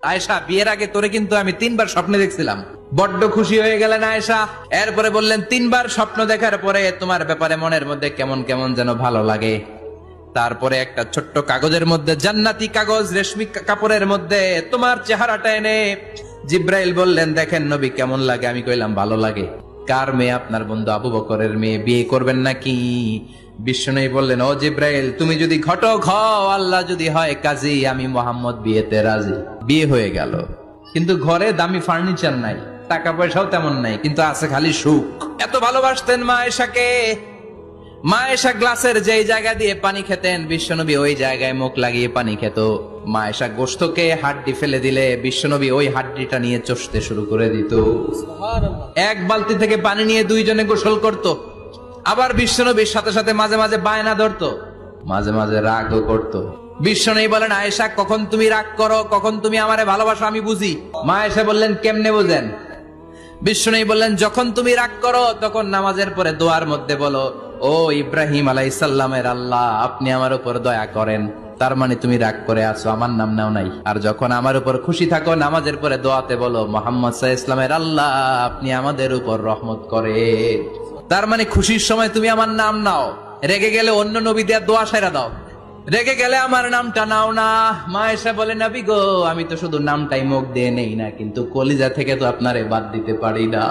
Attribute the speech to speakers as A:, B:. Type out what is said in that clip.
A: আয়েশা, বিয়ের আগে তোরে কিন্তু আমি 3বার স্বপ্নে দেখছিলাম। বড্ড খুশি হয়ে গেলেন আয়েশা। এরপরে বললেন, 3বার স্বপ্ন দেখার পরে তোমার ব্যাপারে মনের মধ্যে কেমন কেমন যেন ভালো লাগে। তারপরে একটা ছোট্ট কাগজের মধ্যে, জান্নাতি কাগজ, রেশমি কাপড়ের মধ্যে তোমার চেহারাটা এনে জিব্রাইল বললেন, দেখেন নবী কেমন লাগে। আমি কইলাম, ভালো লাগে। কার মেয়ে? আপনার বন্ধু আবু বকরের মেয়ে। বিয়ে করবেন নাকি? বিশ্বনবী বললেন, ও জিব্রাইল, তুমি যদি ঘটক হও, আল্লাহ যদি হয় কাজী, আমি মোহাম্মদ বিয়েতে রাজি। বিয়ে হয়ে গেল, কিন্তু ঘরে দামি ফার্নিচার নাই, টাকা পয়সাও তেমন নাই, কিন্তু আছে খালি সুখ। এত ভালোবাসতেন মা আয়েশাকে। মা আয়েশা গ্লাসের যেই জায়গা দিয়ে পানি খেতেন, বিশ্বনবী ওই জায়গায় মুখ লাগিয়ে পানি খেত। মা আয়েশা গোশতকে হাড্ডি ফেলে দিলে বিশ্বনবী ওই হাড্ডিটা নিয়ে চষতে শুরু করে দিত। এক বালতি থেকে পানি নিয়ে দুইজনে গোসল করত। আবার বিশ্বনবীর সাথে সাথে মাঝে মাঝে বায়না ধরতো, মাঝে মাঝে রাগও করতো। বিশ্বনবী বলেন, আয়েশা, কখন তুমি রাগ করো, কখন তুমি আমারে ভালোবাসো আমি বুঝি। মা আয়েশা বললেন, কেমনে বুঝেন? বিশ্বনবী বললেন, যখন তুমি রাগ করো তখন নামাজের পরে দোয়ার মধ্যে বলো, ও ইব্রাহিম আলাইহিস সালামের আল্লাহ, আপনি আমার উপর দয়া করেন। তার মানে তুমি রাগ করে আছো, আমার নাম নাও নাই। আর যখন আমার উপর খুশি থাকো, নামাজের পরে দোয়াতে বলো, মুহাম্মদ সাল্লাল্লাহু আলাইহি ওয়াসাল্লামের আল্লাহ, আপনি আমাদের উপর রহমত করেন। তার মানে খুশির সময় তুমি আমার নাম নাও, রেগে গেলে অন্য নবী দেয়া দোয়া সাইরা দাও, রেগে গেলে আমার নামটা নাও না। মা আয়েশা বলে, নবী গো, আমি তো শুধু নামটাই মুখ দিয়ে নেই না, কিন্তু কলিজা থেকে তো আপনারে বাদ দিতে পারি না।